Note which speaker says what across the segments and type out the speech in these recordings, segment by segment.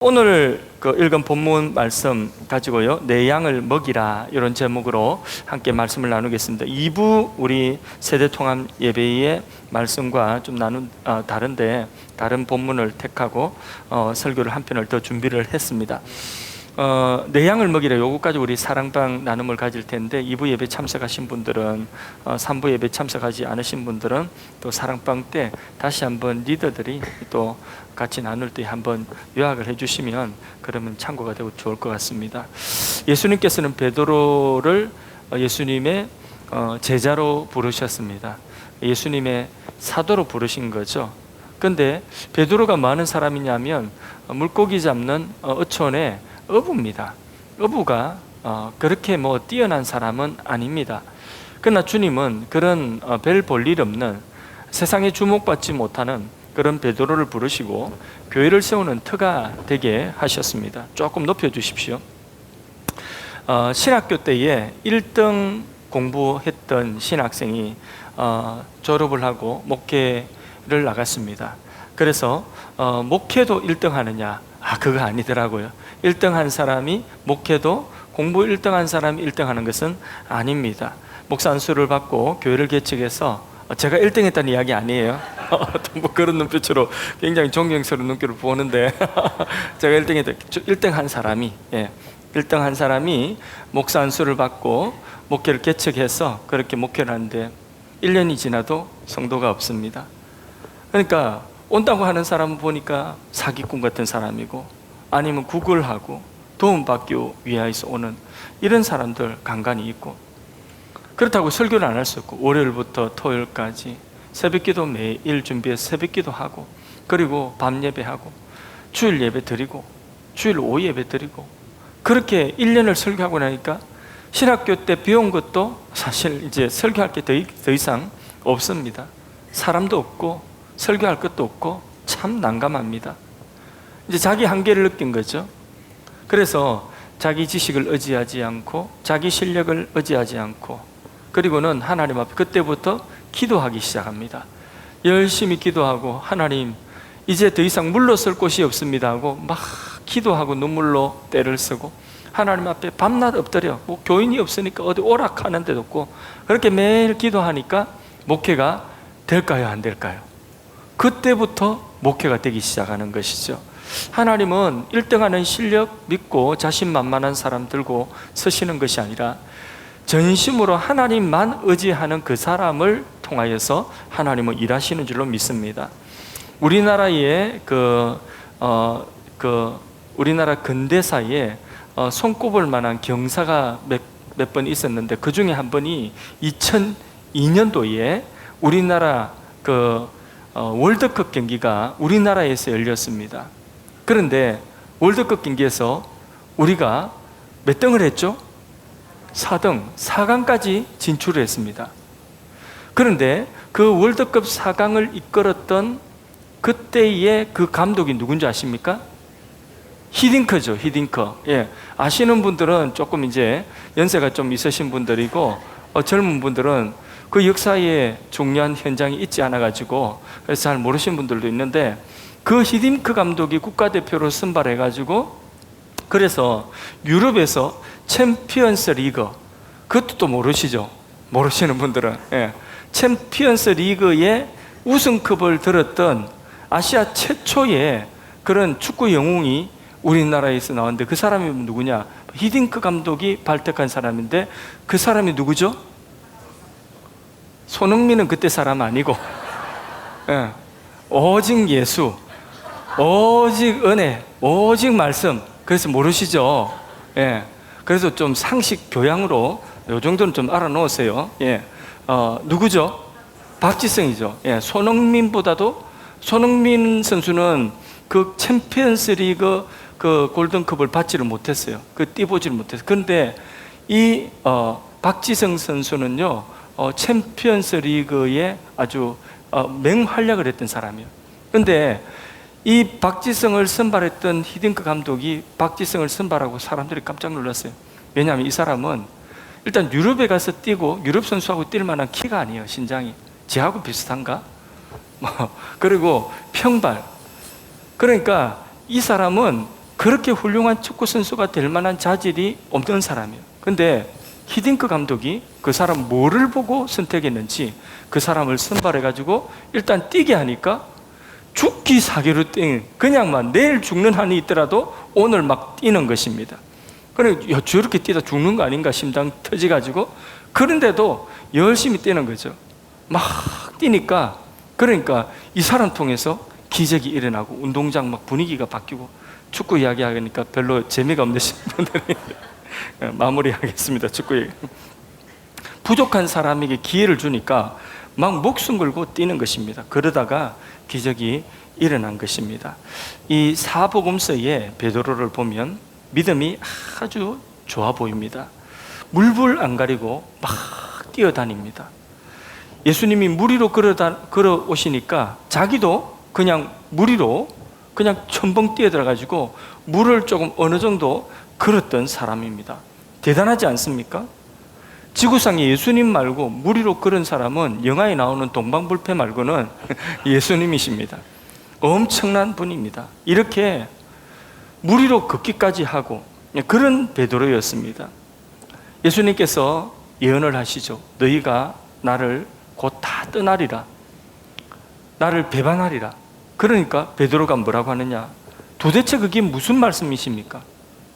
Speaker 1: 오늘 읽은 본문 말씀 가지고요, 내 양을 먹이라, 이런 제목으로 함께 말씀을 나누겠습니다. 2부 우리 세대통합 예배의 말씀과 좀 다른데 다른 본문을 택하고 설교를 한 편을 더 준비를 했습니다. 내 양을 먹이라, 요거까지 우리 사랑방 나눔을 가질 텐데 2부 예배 참석하신 분들은 3부 예배 참석하지 않으신 분들은 또 사랑방 때 다시 한번 리더들이 또 같이 나눌 때 한번 요약을 해주시면 그러면 참고가 되고 좋을 것 같습니다. 예수님께서는 베드로를 예수님의 제자로 부르셨습니다. 예수님의 사도로 부르신 거죠. 근데 베드로가 뭐 하는 사람이냐면 물고기 잡는 어촌의 어부입니다. 어부가 그렇게 뭐 뛰어난 사람은 아닙니다. 그러나 주님은 그런 별 볼 일 없는, 세상에 주목받지 못하는 그런 베드로를 부르시고 교회를 세우는 터가 되게 하셨습니다. 조금 높여주십시오. 신학교 때에 1등 공부했던 신학생이 졸업을 하고 목회를 나갔습니다. 그래서 목회도 1등 하느냐? 그거 아니더라고요. 1등 한 사람이 목회도, 공부 1등 한 사람이 1등 하는 것은 아닙니다. 목사 안수를 받고 교회를 개척해서, 제가 1등 했다는 이야기 아니에요. 뭐 그런 눈빛으로 굉장히 존경스러운 눈길을 보는데 제가 1등 한 사람이 1등 한 사람이 목사 안수를 받고 목회를 개척해서 그렇게 목회를 하는데 1년이 지나도 성도가 없습니다. 그러니까 온다고 하는 사람은 보니까 사기꾼 같은 사람이고, 아니면 구걸하고 도움받기 위해서 오는 이런 사람들 간간히 있고, 그렇다고 설교를 안 할 수 없고 월요일부터 토요일까지 새벽기도 매일 준비해서 새벽기도 하고, 그리고 밤 예배하고 주일 예배 드리고 주일 오후 예배 드리고, 그렇게 1년을 설교하고 나니까 신학교 때 배운 것도 사실 이제 설교할 게 더 이상 없습니다. 사람도 없고 설교할 것도 없고 참 난감합니다. 이제 자기 한계를 느낀 거죠. 그래서 자기 지식을 의지하지 않고 자기 실력을 의지하지 않고, 그리고는 하나님 앞에 그때부터 기도하기 시작합니다. 열심히 기도하고, 하나님 이제 더 이상 물러설 곳이 없습니다 하고 막 기도하고 눈물로 때를 쓰고, 하나님 앞에 밤낮 엎드려, 뭐 교인이 없으니까 어디 오락하는 데도 없고, 그렇게 매일 기도하니까 목회가 될까요, 안 될까요? 그때부터 목회가 되기 시작하는 것이죠. 하나님은 1등하는 실력 믿고 자신만만한 사람 들고 서시는 것이 아니라 전심으로 하나님만 의지하는 그 사람을 통하여서 하나님은 일하시는 줄로 믿습니다. 우리나라의 우리나라 근대사에 손꼽을 만한 경사가 몇 번 있었는데, 그 중에 한 번이 2002년도에 우리나라 월드컵 경기가 우리나라에서 열렸습니다. 그런데 월드컵 경기에서 우리가 몇 등을 했죠? 4등, 4강까지 진출을 했습니다. 그런데 그 월드컵 4강을 이끌었던 그때의 그 감독이 누군지 아십니까? 히딩크죠, 히딩크. 아시는 분들은 조금 이제 연세가 좀 있으신 분들이고, 젊은 분들은 그 역사의 중요한 현장이 있지 않아가지고 그래서 잘 모르시는 분들도 있는데, 그 히딩크 감독이 국가대표로 선발해가지고, 그래서 유럽에서 챔피언스 리그, 그것도 또 모르시죠? 모르시는 분들은 챔피언스 리그의 우승컵을 들었던 아시아 최초의 그런 축구 영웅이 우리나라에서 나왔는데, 그 사람이 누구냐? 히딩크 감독이 발탁한 사람인데, 그 사람이 누구죠? 손흥민은 그때 사람 아니고, 오직 예수, 오직 은혜, 오직 말씀. 그래서 모르시죠? 그래서 좀 상식 교양으로 이 정도는 좀 알아놓으세요. 누구죠? 박지성이죠. 손흥민 선수는 그 챔피언스 리그 그 골든컵을 받지를 못했어요. 뛰보지를 못했어요. 그런데 이 박지성 선수는요, 챔피언스 리그에 아주 맹활약을 했던 사람이에요. 그런데 이 박지성을 선발했던 히딩크 감독이 박지성을 선발하고 사람들이 깜짝 놀랐어요. 왜냐하면 이 사람은 일단 유럽에 가서 뛰고 유럽 선수하고 뛸 만한 키가 아니에요. 신장이 쟤하고 비슷한가? 그리고 평발. 그러니까 이 사람은 그렇게 훌륭한 축구 선수가 될 만한 자질이 없는 사람이에요. 근데 히딩크 감독이 그 사람 뭐를 보고 선택했는지 그 사람을 선발해가지고 일단 뛰게 하니까 죽기 사기로 뛰는, 그냥만 내일 죽는 한이 있더라도 오늘 막 뛰는 것입니다. 그래, 야, 저렇게 뛰다 죽는 거 아닌가 심장 터지가지고, 그런데도 열심히 뛰는 거죠. 막 뛰니까, 그러니까 이 사람 통해서 기적이 일어나고 운동장 막 분위기가 바뀌고, 축구 이야기 하니까 별로 재미가 없는 분들이 마무리하겠습니다. 축구 얘기. 부족한 사람에게 기회를 주니까 막 목숨 걸고 뛰는 것입니다. 그러다가 기적이 일어난 것입니다. 이 사복음서의 베드로를 보면 믿음이 아주 좋아 보입니다. 물불 안 가리고 막 뛰어다닙니다. 예수님이 물 위로 걸어 오시니까 자기도 그냥 물 위로 그냥 첨벙 뛰어들어가지고 물을 조금 어느 정도 걸었던 사람입니다. 대단하지 않습니까? 지구상에 예수님 말고 물 위로 걸은 사람은 영화에 나오는 동방불패 말고는 예수님이십니다. 엄청난 분입니다. 이렇게 물 위로 걷기까지 하고 그런 베드로였습니다. 예수님께서 예언을 하시죠. 너희가 나를 곧 다 떠나리라. 나를 배반하리라. 그러니까 베드로가 뭐라고 하느냐? 도대체 그게 무슨 말씀이십니까?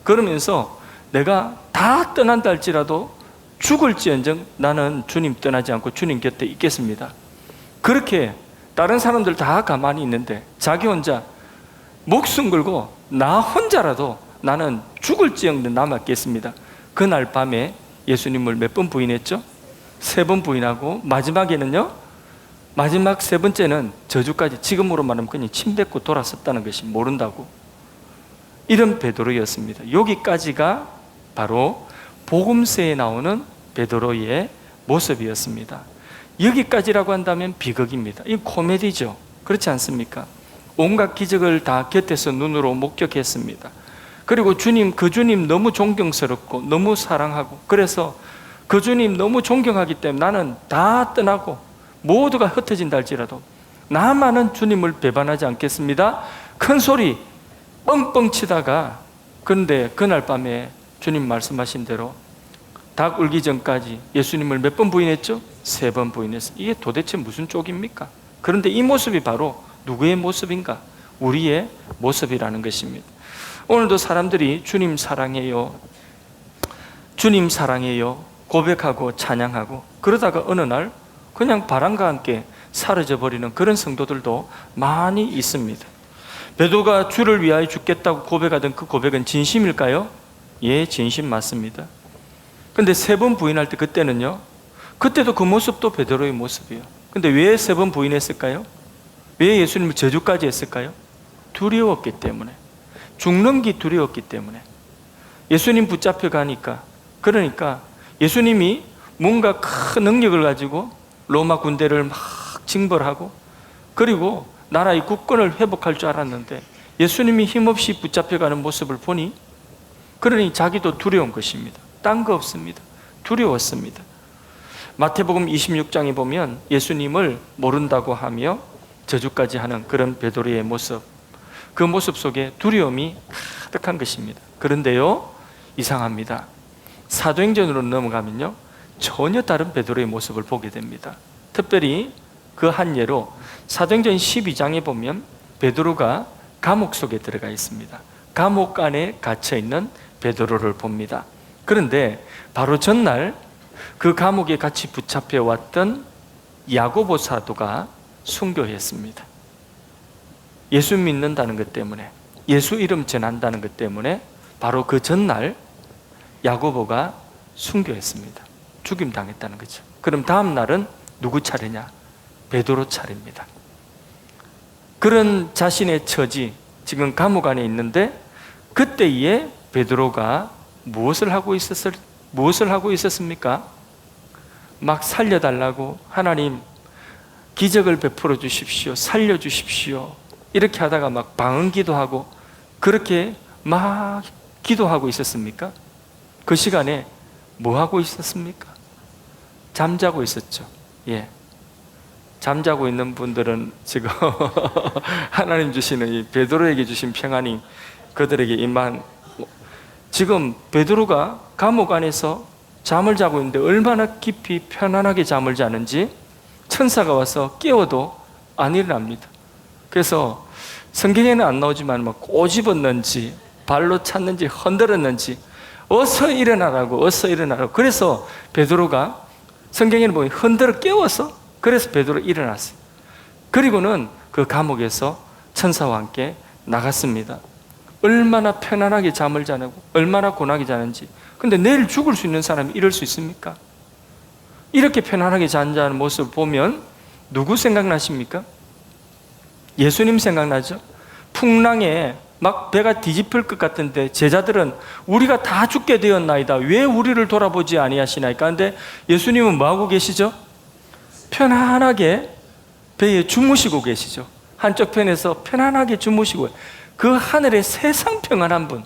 Speaker 1: 그러면서 내가 다 떠난다 할지라도 죽을지언정 나는 주님 떠나지 않고 주님 곁에 있겠습니다. 그렇게 다른 사람들 다 가만히 있는데 자기 혼자 목숨 걸고 나 혼자라도 나는 죽을지언정 남았겠습니다. 그날 밤에 예수님을 몇 번 부인했죠? 3번 부인하고 마지막에는요, 마지막 3번째는 저주까지, 지금으로 말하면 그냥 침 뱉고 돌아섰다는 것이 모른다고. 이런 베드로였습니다. 여기까지가 바로 복음서에 나오는 베드로의 모습이었습니다. 여기까지라고 한다면 비극입니다. 이 코미디죠. 그렇지 않습니까? 온갖 기적을 다 곁에서 눈으로 목격했습니다. 그리고 그 주님 너무 존경스럽고 너무 사랑하고, 그래서 그 주님 너무 존경하기 때문에 나는 다 떠나고 모두가 흩어진다 할지라도 나만은 주님을 배반하지 않겠습니다. 큰 소리 뻥뻥 치다가, 그런데 그날 밤에 주님 말씀하신 대로 닭 울기 전까지 예수님을 몇 번 부인했죠? 3번 부인했어요. 이게 도대체 무슨 쪽입니까? 그런데 이 모습이 바로 누구의 모습인가? 우리의 모습이라는 것입니다. 오늘도 사람들이 주님 사랑해요, 주님 사랑해요 고백하고 찬양하고, 그러다가 어느 날 그냥 바람과 함께 사라져 버리는 그런 성도들도 많이 있습니다. 베드로가 주를 위하여 죽겠다고 고백하던 그 고백은 진심일까요? 예, 진심 맞습니다. 근데 3번 부인할 때 그때는요, 그때도 그 모습도 베드로의 모습이에요. 근데 왜 3번 부인했을까요? 왜 예수님을 저주까지 했을까요? 두려웠기 때문에. 죽는 게 두려웠기 때문에. 예수님 붙잡혀 가니까, 그러니까 예수님이 뭔가 큰 능력을 가지고 로마 군대를 막 징벌하고, 그리고 나라의 국권을 회복할 줄 알았는데 예수님이 힘없이 붙잡혀가는 모습을 보니, 그러니 자기도 두려운 것입니다. 딴 거 없습니다. 두려웠습니다. 마태복음 26장에 보면 예수님을 모른다고 하며 저주까지 하는 그런 베드로의 모습, 그 모습 속에 두려움이 가득한 것입니다. 그런데요, 이상합니다. 사도행전으로 넘어가면요, 전혀 다른 베드로의 모습을 보게 됩니다. 특별히 그 한 예로 사도행전 12장에 보면 베드로가 감옥 속에 들어가 있습니다. 감옥 안에 갇혀 있는 베드로를 봅니다. 그런데 바로 전날 그 감옥에 같이 붙잡혀 왔던 야고보 사도가 순교했습니다. 예수 믿는다는 것 때문에, 예수 이름 전한다는 것 때문에 바로 그 전날 야고보가 순교했습니다. 죽임 당했다는 거죠. 그럼 다음 날은 누구 차례냐? 베드로 차례입니다. 그런 자신의 처지, 지금 감옥 안에 있는데 그때에 베드로가 무엇을 하고 있었습니까? 막 살려달라고, 하나님 기적을 베풀어 주십시오, 살려주십시오, 이렇게 하다가 막 방언기도 하고, 그렇게 막 기도하고 있었습니까? 그 시간에 뭐 하고 있었습니까? 잠자고 있었죠. 예. 잠자고 있는 분들은 지금 하나님 주시는 이 베드로에게 주신 평안이 그들에게 임한. 지금 베드로가 감옥 안에서 잠을 자고 있는데 얼마나 깊이 편안하게 잠을 자는지 천사가 와서 깨워도 안 일어납니다. 그래서 성경에는 안 나오지만 막 꼬집었는지 발로 찼는지 흔들었는지 어서 일어나라고, 어서 일어나라고. 그래서 베드로가 성경에는 보면 흔들어 깨워서, 그래서 베드로 일어났어요. 그리고는 그 감옥에서 천사와 함께 나갔습니다. 얼마나 편안하게 잠을 자고 얼마나 고나게 자는지. 근데 내일 죽을 수 있는 사람이 이럴 수 있습니까? 이렇게 편안하게 잔자는 모습을 보면 누구 생각나십니까? 예수님 생각나죠? 풍랑에 막 배가 뒤집힐 것 같은데 제자들은 우리가 다 죽게 되었나이다, 왜 우리를 돌아보지 아니하시나이까. 근데 예수님은 뭐하고 계시죠? 편안하게 배에 주무시고 계시죠. 한쪽 편에서 편안하게 주무시고, 그 하늘의 세상 평안한 분,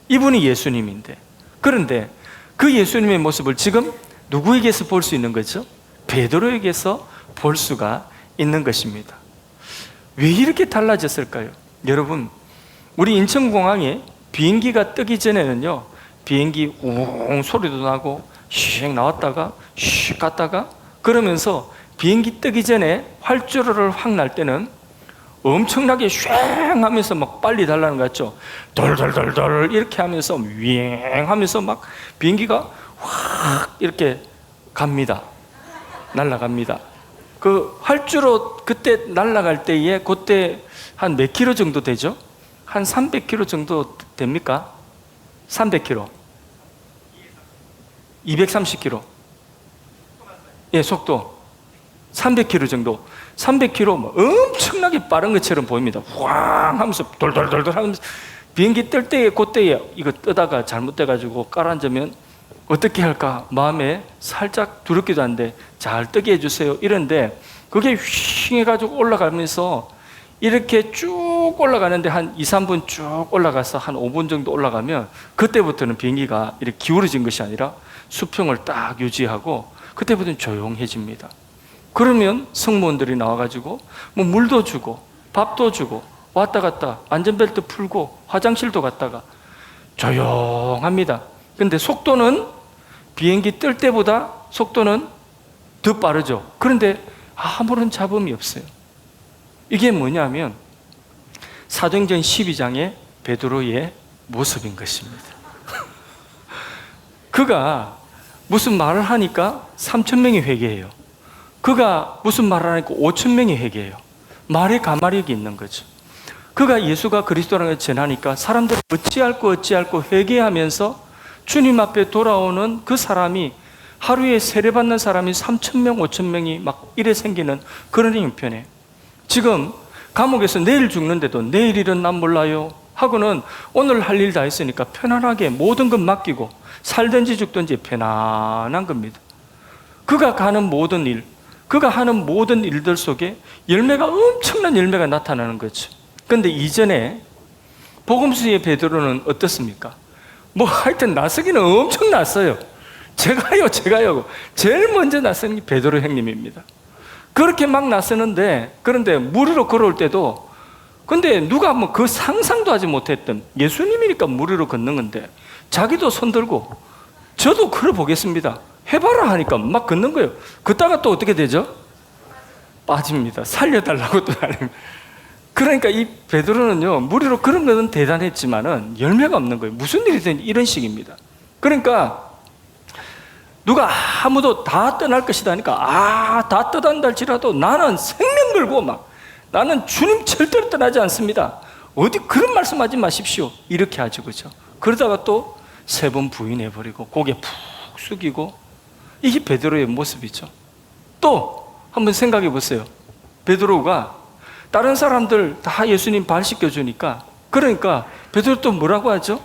Speaker 1: 이분이 예수님인데, 그런데 그 예수님의 모습을 지금 누구에게서 볼 수 있는 거죠? 베드로에게서 볼 수가 있는 것입니다. 왜 이렇게 달라졌을까요? 여러분, 우리 인천공항에 비행기가 뜨기 전에는요, 비행기 웅 소리도 나고 슉 나왔다가 슉 갔다가, 그러면서 비행기 뜨기 전에 활주로를 확 날 때는 엄청나게 쉥 하면서 막 빨리 달라는 것 같죠? 돌돌돌돌 이렇게 하면서 윙 하면서 막 비행기가 확 이렇게 갑니다. 날아갑니다. 그 활주로 그때 날아갈 때에 그때 한 몇 킬로 정도 되죠? 한 300킬로 정도 됩니까? 300킬로, 230킬로. 예, 속도 300킬로 정도. 300킬로 뭐 엄청나게 빠른 것처럼 보입니다. 황 하면서 돌돌돌돌 하면서 비행기 뜰 때에 그때에 이거 뜨다가 잘못돼가지고 깔아앉으면 어떻게 할까 마음에 살짝 두렵기도 한데 잘 뜨게 해주세요 이런데, 그게 휘 해가지고 올라가면서 이렇게 쭉 올라가는데 한 2, 3분 쭉 올라가서 한 5분 정도 올라가면 그때부터는 비행기가 이렇게 기울어진 것이 아니라 수평을 딱 유지하고 그때부터는 조용해집니다. 그러면 승무원들이 나와가지고 뭐 물도 주고 밥도 주고 왔다 갔다 안전벨트 풀고 화장실도 갔다가 조용합니다. 근데 속도는 비행기 뜰 때보다 속도는 더 빠르죠. 그런데 아무런 잡음이 없어요. 이게 뭐냐면 사도행전 12장의 베드로의 모습인 것입니다. 그가 무슨 말을 하니까 3,000명이 회개해요. 그가 무슨 말을 하니까 5,000명이 회개해요. 말에 가마력이 있는 거죠. 그가 예수가 그리스도라는 걸 전하니까 사람들이 어찌할꼬 회개하면서 주님 앞에 돌아오는 그 사람이 하루에 세례받는 사람이 3,000명, 5,000명이 막 이래 생기는 그런 형편에, 지금 감옥에서 내일 죽는데도 내일 일은 난 몰라요 하고는 오늘 할 일 다 했으니까 편안하게 모든 것 맡기고 살든지 죽든지 편안한 겁니다. 그가 가는 모든 일, 그가 하는 모든 일들 속에 열매가, 엄청난 열매가 나타나는 거죠. 그런데 이전에 복음서의 베드로는 어떻습니까? 뭐 하여튼 나서기는 엄청 났어요. 제가요 제일 먼저 나서는 게 베드로 형님입니다. 그렇게 막 나서는데, 그런데 물 위로 걸어올 때도, 근데 누가 뭐 그 상상도 하지 못했던, 예수님이니까 물 위로 걷는 건데 자기도 손 들고 저도 걸어보겠습니다 해봐라 하니까 막 걷는 거예요. 걷다가 또 어떻게 되죠? 빠집니다. 살려달라고 또 하는. 그러니까 이 베드로는요, 물 위로 그런 것은 대단했지만은 열매가 없는 거예요. 무슨 일이든 이런 식입니다. 그러니까 누가 아무도 다 떠날 것이다 하니까 다 떠난다 할지라도 나는 생명 걸고 막, 나는 주님 절대로 떠나지 않습니다. 어디 그런 말씀하지 마십시오 이렇게 하죠. 그죠? 그러다가 또 3번 부인해버리고 고개 푹 숙이고, 이게 베드로의 모습이죠. 또 한번 생각해 보세요. 베드로가 다른 사람들 다 예수님 발 씻겨주니까, 그러니까 베드로 또 뭐라고 하죠?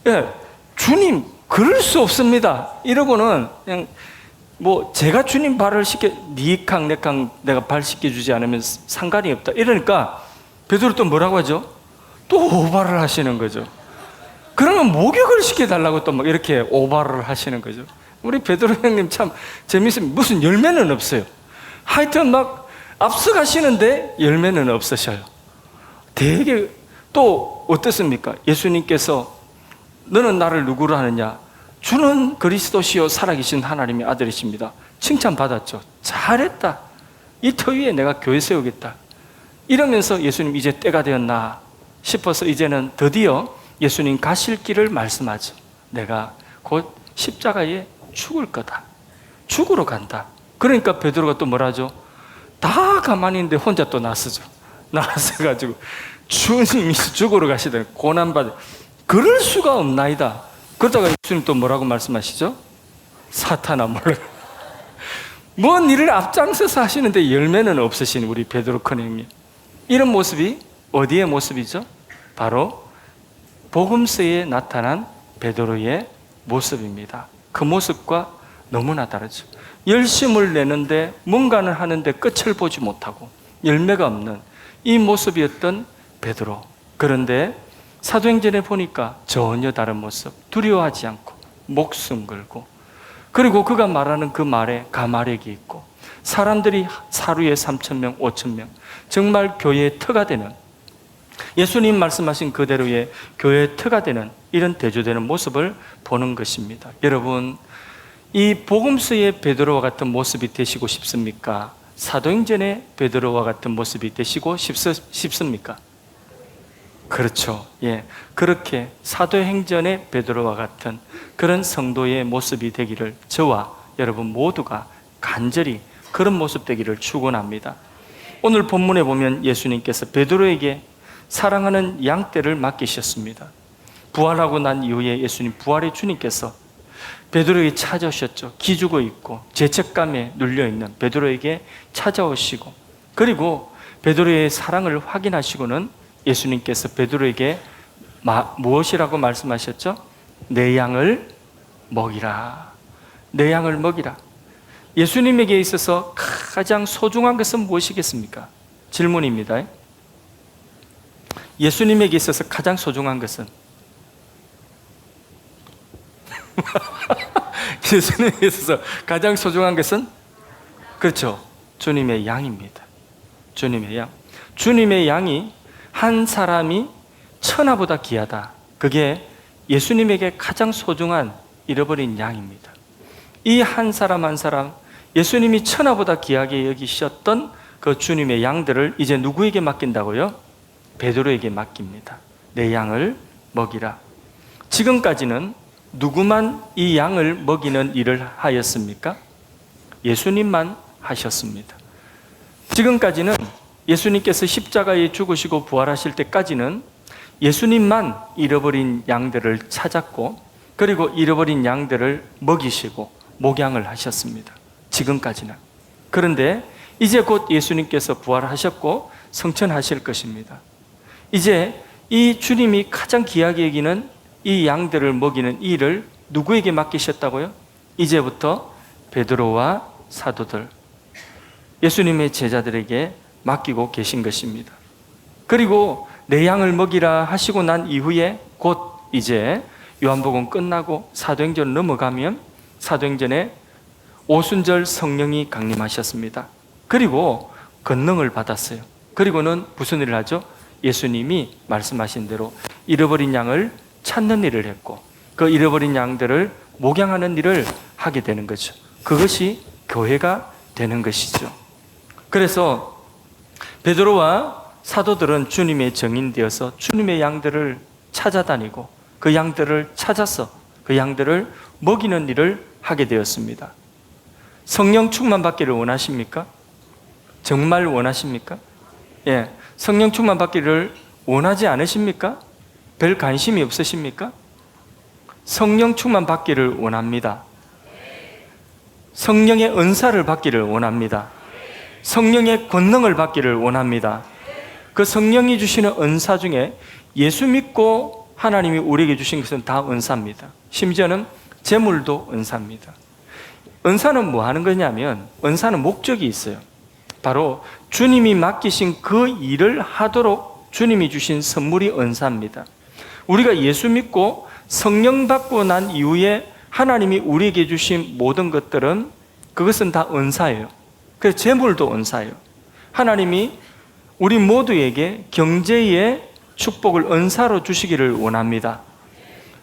Speaker 1: 예, 주님 그럴 수 없습니다 이러고는 그냥 뭐 제가 주님 발을 씻겨, 니캉 내캉 내가 발 씻겨주지 않으면 상관이 없다 이러니까 베드로 또 뭐라고 하죠? 또 오바를 하시는 거죠. 그러면 목욕을 시켜달라고 또 막 이렇게 오바를 하시는 거죠. 우리 베드로 형님 참 재밌습니다. 무슨 열매는 없어요. 하여튼 막 앞서가시는데 열매는 없으셔요. 되게 또 어떻습니까? 예수님께서 너는 나를 누구로 하느냐? 주는 그리스도시요 살아계신 하나님의 아들이십니다. 칭찬받았죠. 잘했다. 이 터 위에 내가 교회 세우겠다. 이러면서 예수님 이제 때가 되었나 싶어서 이제는 드디어 예수님 가실 길을 말씀하죠. 내가 곧 십자가에 죽을 거다. 죽으러 간다. 그러니까 베드로가 또 뭐라죠? 다 가만히 있는데 혼자 또 나서죠. 나서가지고 주님이 죽으러 가시다. 고난받아. 그럴 수가 없나이다. 그러다가 예수님 또 뭐라고 말씀하시죠? 사탄아 몰라. 뭔 일을 앞장서서 하시는데 열매는 없으신 우리 베드로 큰형님. 이런 모습이 어디의 모습이죠? 바로 복음서에 나타난 베드로의 모습입니다. 그 모습과 너무나 다르죠. 열심을 내는데 뭔가는 하는데 끝을 보지 못하고 열매가 없는 이 모습이었던 베드로. 그런데 사도행전에 보니까 전혀 다른 모습. 두려워하지 않고 목숨 걸고, 그리고 그가 말하는 그 말에 가마력이 있고, 사람들이 하루에 3,000명, 5,000명, 정말 교회의 터가 되는, 예수님 말씀하신 그대로의 교회의 터가 되는 이런 대조되는 모습을 보는 것입니다. 여러분, 이 복음서의 베드로와 같은 모습이 되시고 싶습니까? 사도행전의 베드로와 같은 모습이 되시고 싶습니까? 그렇죠. 예, 그렇게 사도행전의 베드로와 같은 그런 성도의 모습이 되기를 저와 여러분 모두가 간절히 그런 모습 되기를 축원합니다. 오늘 본문에 보면 예수님께서 베드로에게 사랑하는 양떼를 맡기셨습니다. 부활하고 난 이후에 예수님 부활의 주님께서 베드로에게 찾아오셨죠. 기죽어 있고 죄책감에 눌려있는 베드로에게 찾아오시고, 그리고 베드로의 사랑을 확인하시고는 예수님께서 베드로에게 무엇이라고 말씀하셨죠? 내 양을 먹이라. 내 양을 먹이라. 예수님에게 있어서 가장 소중한 것은 무엇이겠습니까? 질문입니다. 예수님에게 있어서 가장 소중한 것은 예수님에게 있어서 가장 소중한 것은 그렇죠. 주님의 양입니다. 주님의 양. 주님의 양이 한 사람이 천하보다 귀하다. 그게 예수님에게 가장 소중한 잃어버린 양입니다. 이 한 사람 한 사람, 예수님이 천하보다 귀하게 여기셨던 그 주님의 양들을 이제 누구에게 맡긴다고요? 베드로에게 맡깁니다. 내 양을 먹이라. 지금까지는 누구만 이 양을 먹이는 일을 하였습니까? 예수님만 하셨습니다. 지금까지는 예수님께서 십자가에 죽으시고 부활하실 때까지는 예수님만 잃어버린 양들을 찾았고, 그리고 잃어버린 양들을 먹이시고 목양을 하셨습니다. 지금까지는. 그런데 이제 곧 예수님께서 부활하셨고 성천하실 것입니다. 이제 이 주님이 가장 귀하게 여기는 이 양들을 먹이는 일을 누구에게 맡기셨다고요? 이제부터 베드로와 사도들, 예수님의 제자들에게 맡기고 계신 것입니다. 그리고 내 양을 먹이라 하시고 난 이후에 곧 이제 요한복음 끝나고 사도행전 넘어가면 사도행전에 오순절 성령이 강림하셨습니다. 그리고 권능을 받았어요. 그리고는 무슨 일을 하죠? 예수님이 말씀하신 대로 잃어버린 양을 찾는 일을 했고, 그 잃어버린 양들을 목양하는 일을 하게 되는 거죠. 그것이 교회가 되는 것이죠. 그래서 베드로와 사도들은 주님의 정인되어서 주님의 양들을 찾아다니고 그 양들을 찾아서 그 양들을 먹이는 일을 하게 되었습니다. 성령 충만 받기를 원하십니까? 정말 원하십니까? 예, 성령 충만 받기를 원하지 않으십니까? 별 관심이 없으십니까? 성령 충만 받기를 원합니다. 성령의 은사를 받기를 원합니다. 성령의 권능을 받기를 원합니다. 그 성령이 주시는 은사 중에 예수 믿고 하나님이 우리에게 주신 것은 다 은사입니다. 심지어는 재물도 은사입니다. 은사는 뭐 하는 거냐면, 은사는 목적이 있어요. 바로 주님이 맡기신 그 일을 하도록 주님이 주신 선물이 은사입니다. 우리가 예수 믿고 성령 받고 난 이후에 하나님이 우리에게 주신 모든 것들은 그것은 다 은사예요. 그래서 재물도 은사예요. 하나님이 우리 모두에게 경제의 축복을 은사로 주시기를 원합니다.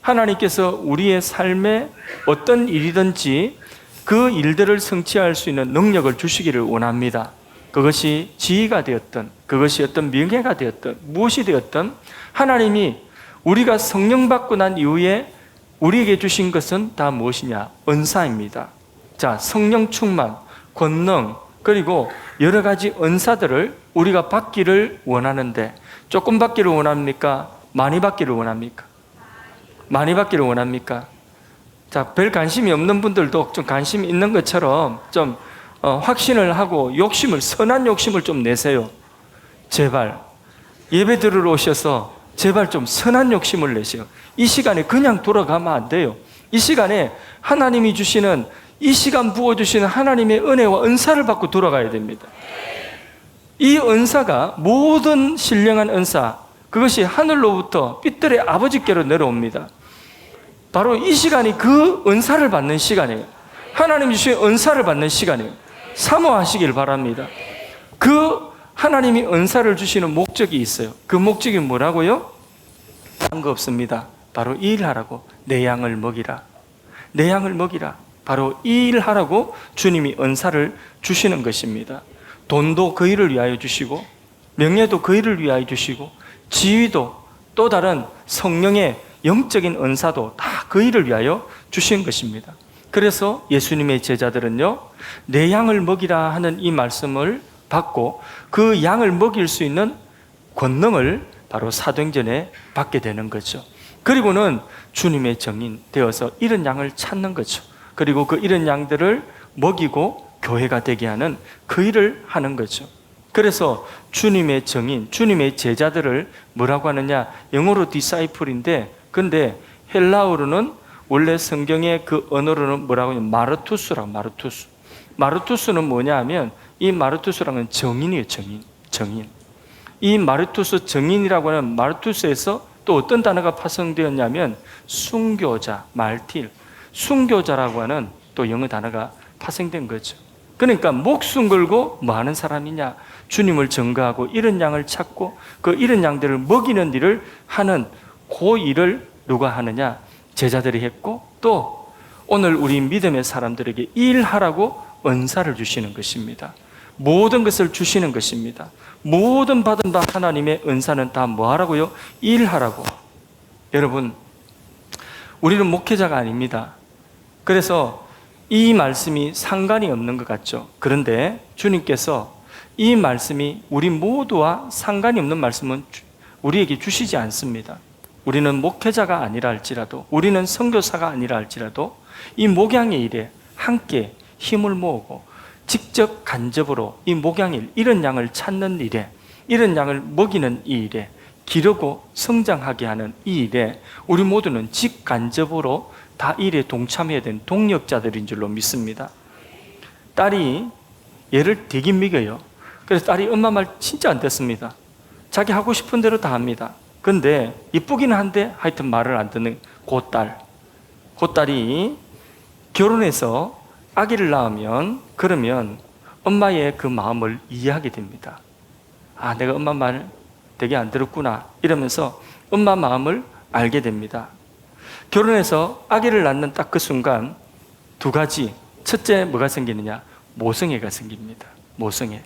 Speaker 1: 하나님께서 우리의 삶에 어떤 일이든지 그 일들을 성취할 수 있는 능력을 주시기를 원합니다. 그것이 지위가 되었든 그것이 어떤 명예가 되었든 무엇이 되었든 하나님이 우리가 성령 받고 난 이후에 우리에게 주신 것은 다 무엇이냐? 은사입니다. 자, 성령 충만, 권능, 그리고 여러 가지 은사들을 우리가 받기를 원하는데 조금 받기를 원합니까? 많이 받기를 원합니까? 많이 받기를 원합니까? 자, 별 관심이 없는 분들도 좀 관심이 있는 것처럼 좀 확신을 하고 선한 욕심을 좀 내세요. 제발. 예배 들으러 오셔서 제발 좀 선한 욕심을 내세요. 이 시간에 그냥 돌아가면 안 돼요. 이 시간에 하나님이 주시는, 이 시간 부어주시는 하나님의 은혜와 은사를 받고 돌아가야 됩니다. 이 은사가 모든 신령한 은사, 그것이 하늘로부터 삐뚤의 아버지께로 내려옵니다. 바로 이 시간이 그 은사를 받는 시간이에요. 하나님이 주신 은사를 받는 시간이에요. 사모하시길 바랍니다. 그 하나님이 은사를 주시는 목적이 있어요. 그 목적이 뭐라고요? 딴 거 없습니다. 바로 이 일하라고. 내 양을 먹이라. 내 양을 먹이라. 바로 이 일하라고 주님이 은사를 주시는 것입니다. 돈도 그 일을 위하여 주시고, 명예도 그 일을 위하여 주시고, 지위도 또 다른 성령의 영적인 은사도 다 그 일을 위하여 주신 것입니다. 그래서 예수님의 제자들은요, 내 양을 먹이라 하는 이 말씀을 받고 그 양을 먹일 수 있는 권능을 바로 사도행전에 받게 되는 거죠. 그리고는 주님의 정인 되어서 잃은 양을 찾는 거죠. 그리고 그 잃은 양들을 먹이고 교회가 되게 하는 그 일을 하는 거죠. 그래서 주님의 정인, 주님의 제자들을 뭐라고 하느냐? 영어로 disciple인데, 근데 헬라어로는 원래 성경의 그 언어로는 뭐라고 하냐면 마르투스라고. 마르투스는 뭐냐 하면 이 마르투스라는 정인이에요. 정인. 이 마르투스 정인이라고 하는 마르투스에서 또 어떤 단어가 파생되었냐면 순교자, 말틸, 순교자라고 하는 또 영어 단어가 파생된 거죠. 그러니까 목숨 걸고 뭐 하는 사람이냐? 주님을 증거하고 잃은 양을 찾고 그 잃은 양들을 먹이는 일을 하는 그 일을 누가 하느냐? 제자들이 했고, 또 오늘 우리 믿음의 사람들에게 일하라고 은사를 주시는 것입니다. 모든 것을 주시는 것입니다. 모든 받은 바 하나님의 은사는 다 뭐 하라고요? 일하라고. 여러분, 우리는 목회자가 아닙니다. 그래서 이 말씀이 상관이 없는 것 같죠. 그런데 주님께서 이 말씀이 우리 모두와 상관이 없는 말씀은 우리에게 주시지 않습니다. 우리는 목회자가 아니라 할지라도, 우리는 선교사가 아니라 할지라도 이 목양의 일에 함께 힘을 모으고 직접 간접으로 이 목양일, 이런 양을 찾는 일에, 이런 양을 먹이는 이 일에, 기르고 성장하게 하는 이 일에 우리 모두는 직간접으로 다 일에 동참해야 되는 동력자들인 줄로 믿습니다. 딸이 얘를 되게 먹여요. 그래서 딸이 엄마 말 진짜 안 듣습니다. 자기 하고 싶은 대로 다 합니다. 근데 이쁘기는 한데 하여튼 말을 안 듣는 그 딸이 결혼해서 아기를 낳으면, 그러면 엄마의 그 마음을 이해하게 됩니다. 아, 내가 엄마 말 되게 안 들었구나 이러면서 엄마 마음을 알게 됩니다. 결혼해서 아기를 낳는 딱 그 순간 두 가지, 첫째 뭐가 생기느냐? 모성애가 생깁니다. 모성애.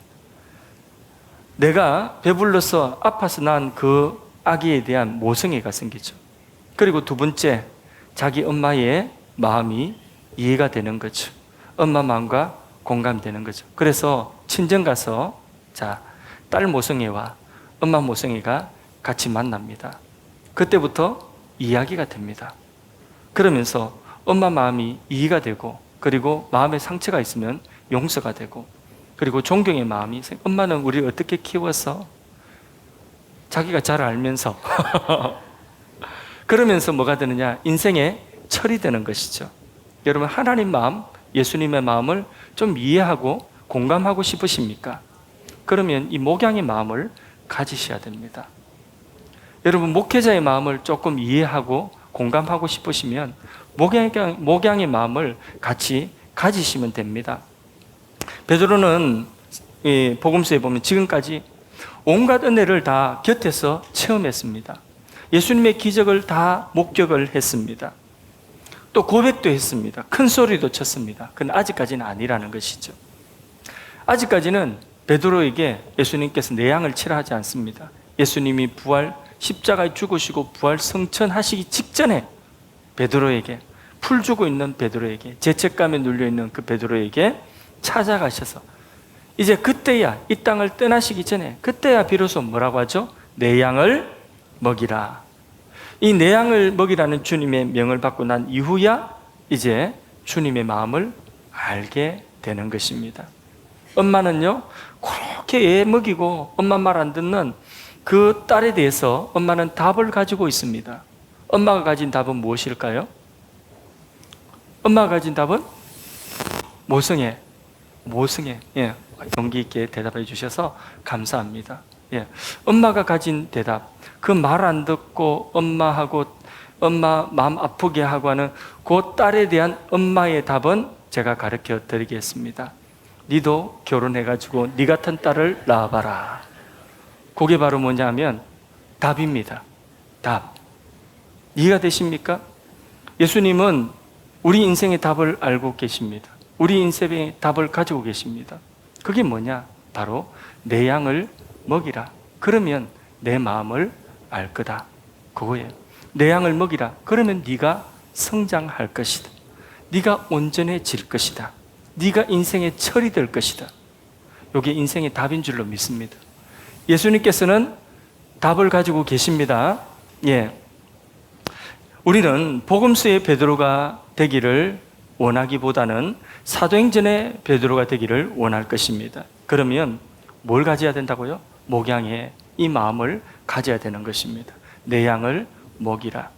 Speaker 1: 내가 배불러서 아파서 낳은 그 아기에 대한 모성애가 생기죠. 그리고 두 번째, 자기 엄마의 마음이 이해가 되는 거죠. 엄마 마음과 공감되는 거죠. 그래서 친정 가서 딸 모성애와 엄마 모성애가 같이 만납니다. 그때부터 이야기가 됩니다. 그러면서 엄마 마음이 이해가 되고, 그리고 마음에 상처가 있으면 용서가 되고, 그리고 존경의 마음이, 엄마는 우리를 어떻게 키워서 자기가 잘 알면서 그러면서 뭐가 되느냐? 인생의 철이 되는 것이죠. 여러분, 하나님 마음, 예수님의 마음을 좀 이해하고 공감하고 싶으십니까? 그러면 이 목양의 마음을 가지셔야 됩니다. 여러분, 목회자의 마음을 조금 이해하고 공감하고 싶으시면 목양의 마음을 같이 가지시면 됩니다. 베드로는 복음서에 보면 지금까지 온갖 은혜를 다 곁에서 체험했습니다. 예수님의 기적을 다 목격을 했습니다. 또 고백도 했습니다. 큰 소리도 쳤습니다. 그건 아직까지는 아니라는 것이죠. 아직까지는 베드로에게 예수님께서 내양을 치라 하지 않습니다. 예수님이 부활, 십자가에 죽으시고 부활 성천하시기 직전에 베드로에게, 풀 주고 있는 베드로에게, 죄책감에 눌려있는 그 베드로에게 찾아가셔서 이제 그때야, 이 땅을 떠나시기 전에 그때야 비로소 뭐라고 하죠? 내 양을 먹이라. 이 내 양을 먹이라는 주님의 명을 받고 난 이후야 이제 주님의 마음을 알게 되는 것입니다. 엄마는요, 그렇게 애 먹이고 엄마 말 안 듣는 그 딸에 대해서 엄마는 답을 가지고 있습니다. 엄마가 가진 답은 무엇일까요? 엄마가 가진 답은 모성애. 예, 용기 있게 대답해 주셔서 감사합니다. 예, 엄마가 가진 대답, 그 말 안 듣고 엄마하고 엄마 마음 아프게 하고 하는 그 딸에 대한 엄마의 답은 제가 가르쳐 드리겠습니다. 니도 결혼해가지고 니 같은 딸을 낳아봐라. 그게 바로 뭐냐면 답입니다. 답. 이해가 되십니까? 예수님은 우리 인생의 답을 알고 계십니다. 우리 인생의 답을 가지고 계십니다. 그게 뭐냐? 바로 내 양을 먹이라. 그러면 내 마음을 알 거다. 그거예요. 내 양을 먹이라. 그러면 네가 성장할 것이다. 네가 온전해질 것이다. 네가 인생의 철이 될 것이다. 이게 인생의 답인 줄로 믿습니다. 예수님께서는 답을 가지고 계십니다. 예. 우리는 복음서의 베드로가 되기를 원하기보다는 사도행전의 베드로가 되기를 원할 것입니다. 그러면 뭘 가져야 된다고요? 목양의 이 마음을 가져야 되는 것입니다. 내 양을 먹이라.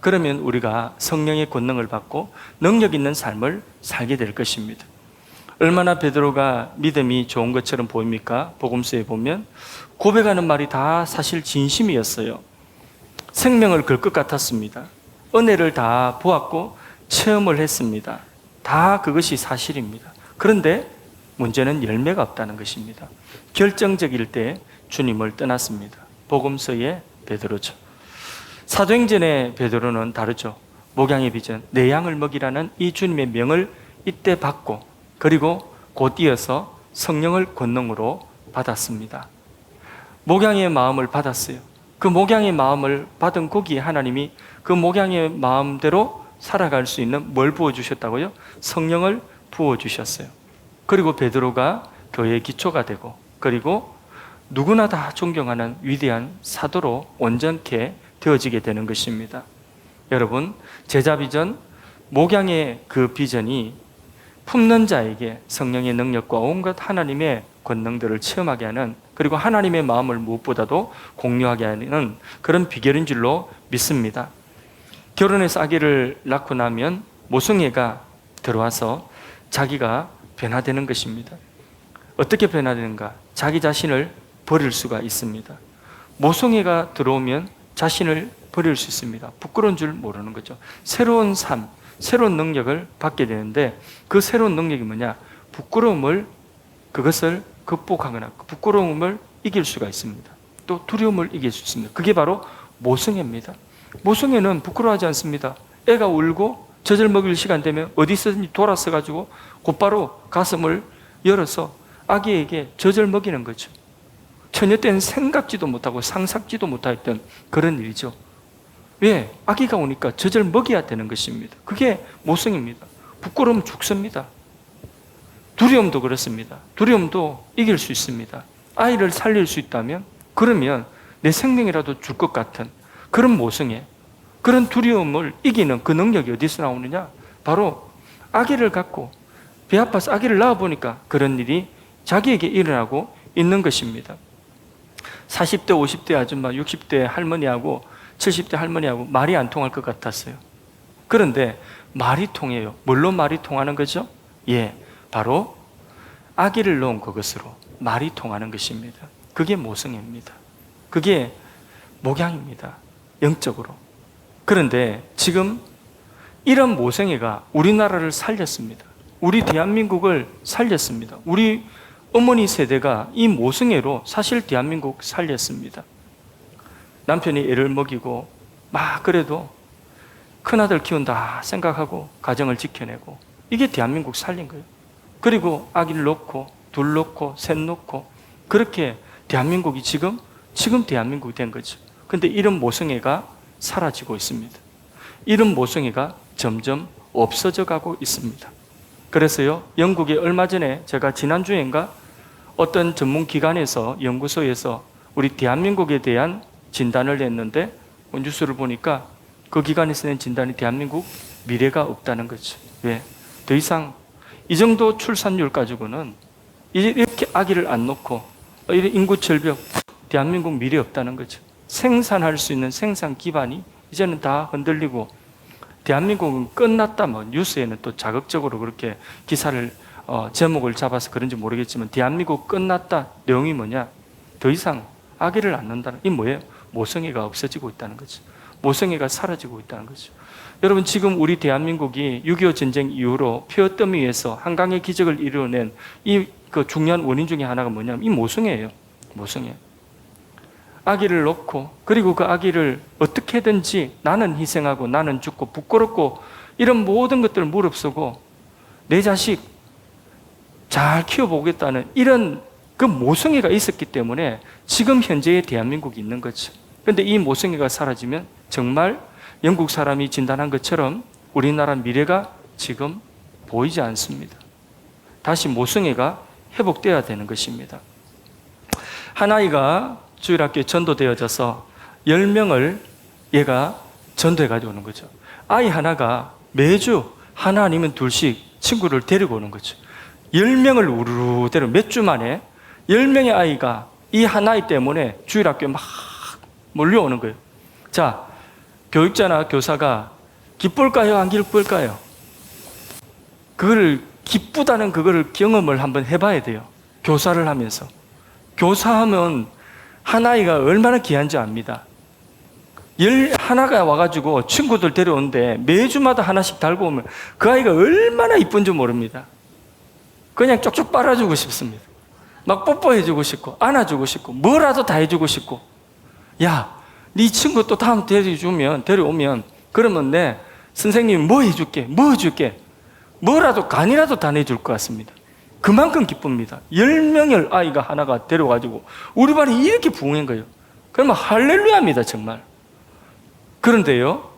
Speaker 1: 그러면 우리가 성령의 권능을 받고 능력 있는 삶을 살게 될 것입니다. 얼마나 베드로가 믿음이 좋은 것처럼 보입니까? 복음서에 보면 고백하는 말이 다 사실 진심이었어요. 생명을 걸 것 같았습니다. 은혜를 다 보았고 체험을 했습니다. 다 그것이 사실입니다. 그런데 문제는 열매가 없다는 것입니다. 결정적일 때 주님을 떠났습니다. 복음서의 베드로죠. 사도행전의 베드로는 다르죠. 목양의 비전, 내 양을 먹이라는 이 주님의 명을 이때 받고 그리고 곧 이어서 성령을 권능으로 받았습니다. 목양의 마음을 받았어요. 그 목양의 마음을 받은 거기에 하나님이 그 목양의 마음대로 살아갈 수 있는 뭘 부어주셨다고요? 성령을 부어주셨어요. 그리고 베드로가 교회의 기초가 되고 그리고 누구나 다 존경하는 위대한 사도로 온전케 되어지게 되는 것입니다. 여러분, 제자 비전, 목양의 그 비전이 품는 자에게 성령의 능력과 온갖 하나님의 권능들을 체험하게 하는, 그리고 하나님의 마음을 무엇보다도 공유하게 하는 그런 비결인 줄로 믿습니다. 결혼해서 아기를 낳고 나면 모성애가 들어와서 자기가 변화되는 것입니다. 어떻게 변화되는가? 자기 자신을 버릴 수가 있습니다. 모성애가 들어오면 자신을 버릴 수 있습니다. 부끄러운 줄 모르는 거죠. 새로운 삶, 새로운 능력을 받게 되는데 그 새로운 능력이 뭐냐? 부끄러움을, 그것을 극복하거나 부끄러움을 이길 수가 있습니다. 또 두려움을 이길 수 있습니다. 그게 바로 모성애입니다. 모성애는 부끄러워하지 않습니다. 애가 울고 젖을 먹일 시간 되면 어디서든지 돌아서 가지고 곧바로 가슴을 열어서 아기에게 젖을 먹이는 거죠. 처녀 때는 생각지도 못하고 상상지도 못했던 그런 일이죠. 왜? 아기가 오니까 젖을 먹여야 되는 것입니다. 그게 모성입니다. 부끄러움 죽습니다. 두려움도 그렇습니다. 두려움도 이길 수 있습니다. 아이를 살릴 수 있다면, 그러면 내 생명이라도 줄 것 같은 그런 모성애, 그런 두려움을 이기는 그 능력이 어디서 나오느냐? 바로 아기를 갖고 배 아파서 아기를 낳아보니까 그런 일이 자기에게 일어나고 있는 것입니다. 40대, 50대 아줌마, 60대 할머니하고 70대 할머니하고 말이 안 통할 것 같았어요. 그런데 말이 통해요. 뭘로 말이 통하는 거죠? 예, 바로 아기를 놓은 그것으로 말이 통하는 것입니다. 그게 모성애입니다. 그게 목양입니다. 영적으로. 그런데 지금 이런 모성애가 우리나라를 살렸습니다. 우리 대한민국을 살렸습니다. 우리 어머니 세대가 이 모성애로 사실 대한민국 살렸습니다. 남편이 애를 먹이고 막 그래도 큰아들 키운다 생각하고 가정을 지켜내고 이게 대한민국 살린 거예요. 그리고 아기를 놓고 둘 놓고 셋 놓고 그렇게 대한민국이 지금 대한민국이 된 거죠. 근데 이런 모성애가 사라지고 있습니다. 이런 모성애가 점점 없어져 가고 있습니다. 그래서요, 영국에 얼마 전에 제가 지난주엔가 어떤 전문기관에서 연구소에서 우리 대한민국에 대한 진단을 했는데 뉴스를 보니까 그 기관에서 낸 진단이 대한민국 미래가 없다는 거죠. 왜? 더 이상 이 정도 출산율 가지고는 이렇게 아기를 안 놓고 이런 인구 절벽, 대한민국 미래 없다는 거죠. 생산할 수 있는 생산 기반이 이제는 다 흔들리고 대한민국은 끝났다. 뭐 뉴스에는 또 자극적으로 그렇게 기사를 제목을 잡아서 그런지 모르겠지만 대한민국 끝났다. 내용이 뭐냐? 더 이상 아기를 안 낳는다는 이 뭐예요? 모성애가 없어지고 있다는 거죠. 모성애가 사라지고 있다는 거죠. 여러분 지금 우리 대한민국이 6.25 전쟁 이후로 폐어뜸 위에서 한강의 기적을 이루어낸 이 그 중요한 원인 중에 하나가 뭐냐면 이 모성애예요. 모성애. 아기를 놓고 그리고 그 아기를 어떻게든지 나는 희생하고 나는 죽고 부끄럽고 이런 모든 것들을 무릅쓰고 내 자식 잘 키워보겠다는 이런 그 모성애가 있었기 때문에 지금 현재의 대한민국이 있는 거죠. 그런데 이 모성애가 사라지면 정말 영국 사람이 진단한 것처럼 우리나라 미래가 지금 보이지 않습니다. 다시 모성애가 회복되어야 되는 것입니다. 한 아이가 주일학교에 전도되어져서 10명을 얘가 전도해 가지고 오는 거죠. 아이 하나가 매주 하나 아니면 둘씩 친구를 데리고 오는 거죠. 10명을 우르르 데리고 몇 주 만에 10명의 아이가 이 한 아이 때문에 주일학교에 막 몰려오는 거예요. 자, 교육자나 교사가 기쁠까요? 안 기쁠까요? 그거를 기쁘다는 그거를 경험을 한번 해봐야 돼요. 교사를 하면서. 교사하면 한 아이가 얼마나 귀한지 압니다. 하나가 와가지고 친구들 데려오는데 매주마다 하나씩 달고 오면 그 아이가 얼마나 이쁜지 모릅니다. 그냥 쪽쪽 빨아주고 싶습니다. 막 뽀뽀해주고 싶고 안아주고 싶고 뭐라도 다 해주고 싶고 야, 네 친구 또 다음 데려오면 그러면 내 선생님이 뭐 해줄게 뭐 해줄게 뭐라도 간이라도 다 내줄 것 같습니다. 그만큼 기쁩니다. 10명의 아이가 하나가 데려가지고 우리 반이 이렇게 부흥한 거예요. 그러면 할렐루야입니다 정말. 그런데요,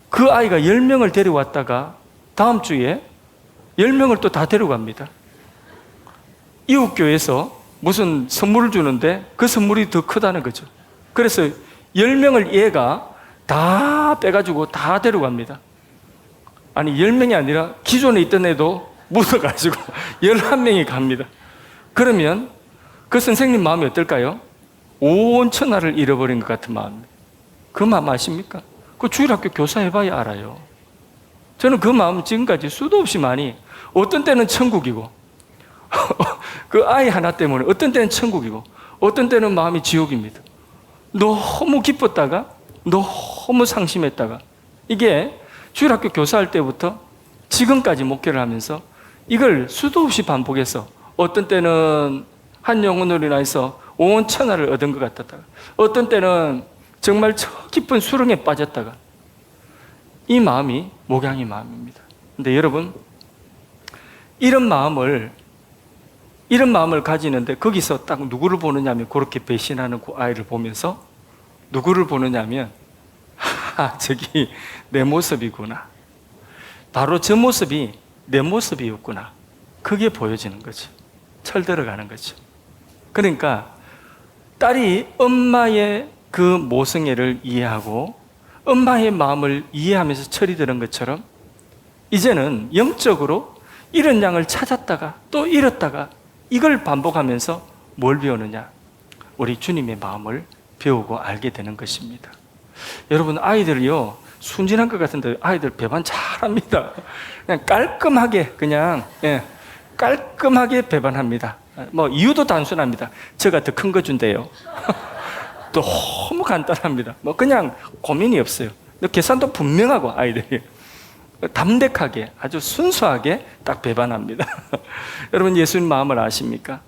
Speaker 1: 그 아이가 10명을 데려왔다가 다음 주에 10명을 또 다 데려갑니다. 이웃교회에서 무슨 선물을 주는데 그 선물이 더 크다는 거죠. 그래서 10명을 얘가 다 빼가지고 다 데려갑니다. 아니 10명이 아니라 기존에 있던 애도 묻어가지고 11명이 갑니다. 그러면 그 선생님 마음이 어떨까요? 온 천하를 잃어버린 것 같은 마음입니다. 그 마음 아십니까? 그 주일학교 교사 해봐야 알아요. 저는 그 마음 지금까지 수도 없이 많이 어떤 때는 천국이고 그 아이 하나 때문에 어떤 때는 천국이고 어떤 때는 마음이 지옥입니다. 너무 기뻤다가 너무 상심했다가 이게 주일학교 교사할 때부터 지금까지 목회를 하면서 이걸 수도 없이 반복해서 어떤 때는 한 영혼으로 인해서 온 천하를 얻은 것 같았다가 어떤 때는 정말 저 깊은 수렁에 빠졌다가 이 마음이 목양의 마음입니다. 근데 여러분 이런 마음을 가지는데 거기서 딱 누구를 보느냐면 그렇게 배신하는 그 아이를 보면서 누구를 보느냐면 저기 내 모습이구나. 바로 저 모습이 내 모습이었구나. 그게 보여지는 거죠. 철들어가는 거죠. 그러니까 딸이 엄마의 그 모성애를 이해하고 엄마의 마음을 이해하면서 철이 드는 것처럼 이제는 영적으로 이런 양을 찾았다가 또 잃었다가 이걸 반복하면서 뭘 배우느냐? 우리 주님의 마음을 배우고 알게 되는 것입니다. 여러분 아이들이요 순진한 것 같은데 아이들 배반 잘합니다. 그냥 깔끔하게 깔끔하게 배반합니다. 뭐 이유도 단순합니다. 제가 더 큰 거 준대요. 너무 간단합니다. 뭐 그냥 고민이 없어요. 계산도 분명하고 아이들이 담백하게 아주 순수하게 딱 배반합니다. 여러분 예수님 마음을 아십니까?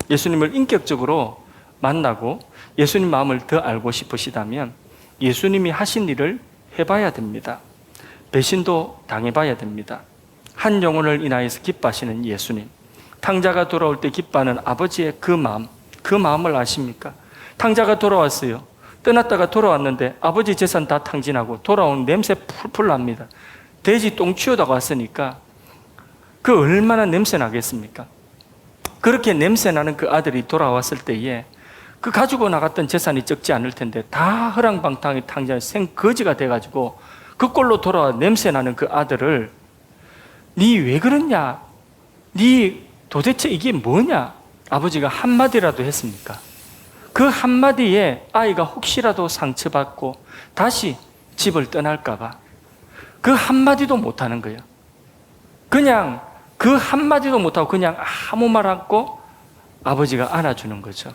Speaker 1: 예수님을 인격적으로 만나고 예수님 마음을 더 알고 싶으시다면 예수님이 하신 일을 해봐야 됩니다. 배신도 당해봐야 됩니다. 한 영혼을 인하여서 기뻐하시는 예수님, 탕자가 돌아올 때 기뻐하는 아버지의 그 마음을 아십니까? 탕자가 돌아왔어요. 떠났다가 돌아왔는데 아버지 재산 다 탕진하고 돌아온 냄새 풀풀 납니다. 돼지 똥 치우다가 왔으니까 그 얼마나 냄새 나겠습니까? 그렇게 냄새 나는 그 아들이 돌아왔을 때에 그 가지고 나갔던 재산이 적지 않을 텐데 다 허랑방탕이 탕진해 생거지가 돼가지고 그 꼴로 돌아와 냄새 나는 그 아들을 니 왜 그러냐? 니 도대체 이게 뭐냐? 아버지가 한마디라도 했습니까? 그 한마디에 아이가 혹시라도 상처받고 다시 집을 떠날까봐 그 한마디도 못하는 거예요. 그냥 그 한마디도 못하고 그냥 아무 말 않고 아버지가 안아주는 거죠.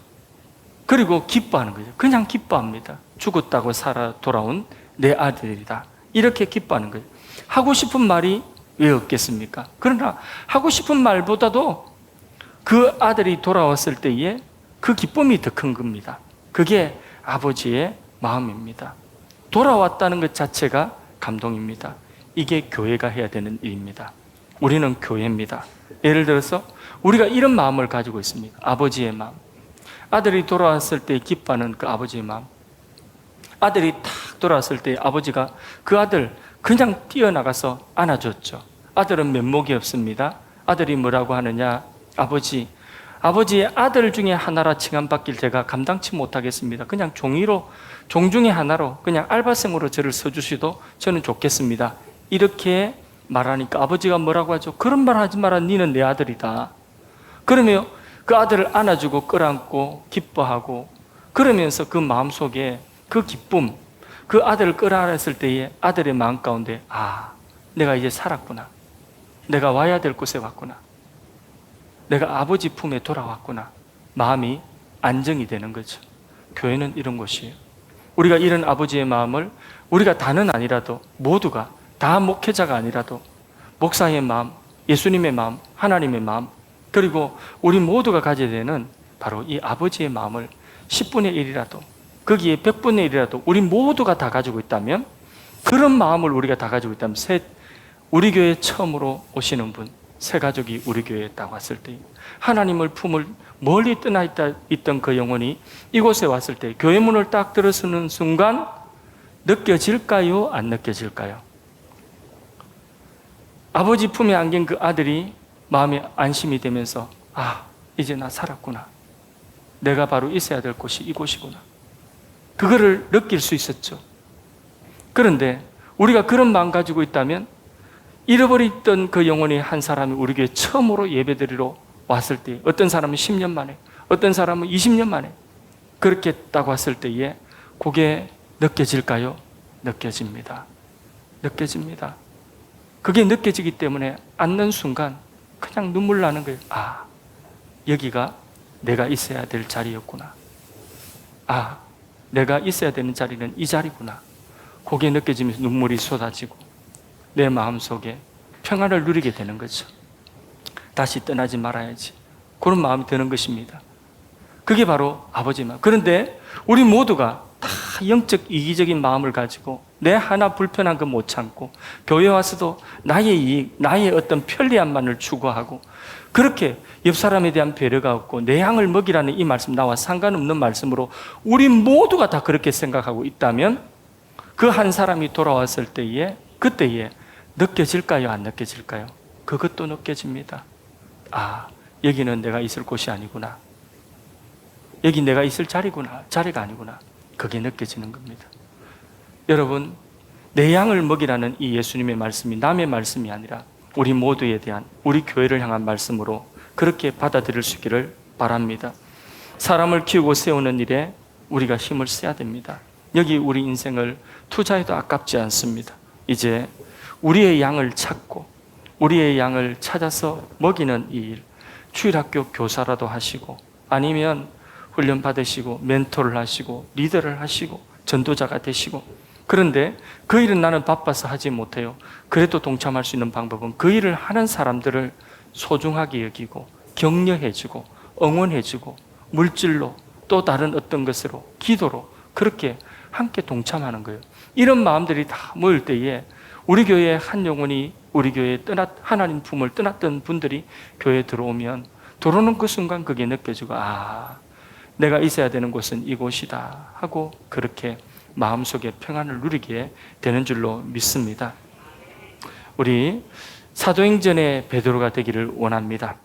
Speaker 1: 그리고 기뻐하는 거죠. 그냥 기뻐합니다. 죽었다고 살아 돌아온 내 아들이다. 이렇게 기뻐하는 거예요. 하고 싶은 말이 왜 없겠습니까? 그러나 하고 싶은 말보다도 그 아들이 돌아왔을 때에 그 기쁨이 더 큰 겁니다. 그게 아버지의 마음입니다. 돌아왔다는 것 자체가 감동입니다. 이게 교회가 해야 되는 일입니다. 우리는 교회입니다. 예를 들어서 우리가 이런 마음을 가지고 있습니다. 아버지의 마음. 아들이 돌아왔을 때 기뻐하는 그 아버지의 마음. 아들이 탁 돌아왔을 때 아버지가 그 아들 그냥 뛰어나가서 안아줬죠. 아들은 면목이 없습니다. 아들이 뭐라고 하느냐? 아버지의 아들 중에 하나라 칭함받길 제가 감당치 못하겠습니다. 그냥 종 중에 하나로 그냥 알바생으로 저를 써주시도 저는 좋겠습니다. 이렇게 말하니까 아버지가 뭐라고 하죠? 그런 말 하지 마라. 니는 내 아들이다. 그러면 그 아들을 안아주고 끌어안고 기뻐하고 그러면서 그 마음속에 그 기쁨, 그 아들을 끌어안았을 때에 아들의 마음 가운데 내가 이제 살았구나. 내가 와야 될 곳에 왔구나. 내가 아버지 품에 돌아왔구나. 마음이 안정이 되는 거죠. 교회는 이런 곳이에요. 우리가 이런 아버지의 마음을 우리가 다는 아니라도 모두가 다 목회자가 아니라도 목사의 마음, 예수님의 마음, 하나님의 마음 그리고 우리 모두가 가져야 되는 바로 이 아버지의 마음을 10분의 1이라도 거기에 100분의 1이라도 우리 모두가 다 가지고 있다면 그런 마음을 우리가 다 가지고 있다면 우리 교회에 처음으로 오시는 분 새 가족이 우리 교회에 딱 왔을 때 하나님을 품을 멀리 떠나 있던 그 영혼이 이곳에 왔을 때 교회 문을 딱 들어서는 순간 느껴질까요? 안 느껴질까요? 아버지 품에 안긴 그 아들이 마음에 안심이 되면서 이제 나 살았구나. 내가 바로 있어야 될 곳이 이곳이구나. 그거를 느낄 수 있었죠. 그런데 우리가 그런 마음 가지고 있다면 잃어버렸던 그 영혼이 한 사람이 우리 교회에 처음으로 예배드리러 왔을 때 어떤 사람은 10년 만에 어떤 사람은 20년 만에 그렇게 딱 왔을 때에 그게 느껴질까요? 느껴집니다. 느껴집니다. 그게 느껴지기 때문에 앉는 순간 그냥 눈물 나는 거예요. 여기가 내가 있어야 될 자리였구나. 내가 있어야 되는 자리는 이 자리구나. 그게 느껴지면서 눈물이 쏟아지고 내 마음속에 평안을 누리게 되는 거죠. 다시 떠나지 말아야지. 그런 마음이 드는 것입니다. 그게 바로 아버지의 마음. 그런데 우리 모두가 다 영적 이기적인 마음을 가지고 내 하나 불편한 거 못 참고 교회 와서도 나의 이익, 나의 어떤 편리함만을 추구하고 그렇게 옆 사람에 대한 배려가 없고 내 양을 먹이라는 이 말씀 나와 상관없는 말씀으로 우리 모두가 다 그렇게 생각하고 있다면 그 한 사람이 돌아왔을 때에 그때에 느껴질까요? 안 느껴질까요? 그것도 느껴집니다. 여기는 내가 있을 곳이 아니구나. 여기 내가 있을 자리구나. 자리가 아니구나. 그게 느껴지는 겁니다. 여러분, 내 양을 먹이라는 이 예수님의 말씀이 남의 말씀이 아니라 우리 모두에 대한 우리 교회를 향한 말씀으로 그렇게 받아들일 수 있기를 바랍니다. 사람을 키우고 세우는 일에 우리가 힘을 써야 됩니다. 여기 우리 인생을 투자해도 아깝지 않습니다. 이제 우리의 양을 찾고 우리의 양을 찾아서 먹이는 이 일, 주일학교 교사라도 하시고 아니면 훈련 받으시고 멘토를 하시고 리더를 하시고 전도자가 되시고 그런데 그 일은 나는 바빠서 하지 못해요. 그래도 동참할 수 있는 방법은 그 일을 하는 사람들을 소중하게 여기고 격려해주고 응원해주고 물질로 또 다른 어떤 것으로 기도로 그렇게 함께 동참하는 거예요. 이런 마음들이 다 모일 때에 우리 교회에 한 영혼이 우리 교회에 하나님 품을 떠났던 분들이 교회에 들어오면 들어오는 그 순간 그게 느껴지고 내가 있어야 되는 곳은 이곳이다 하고 그렇게 마음속에 평안을 누리게 되는 줄로 믿습니다. 우리 사도행전의 베드로가 되기를 원합니다.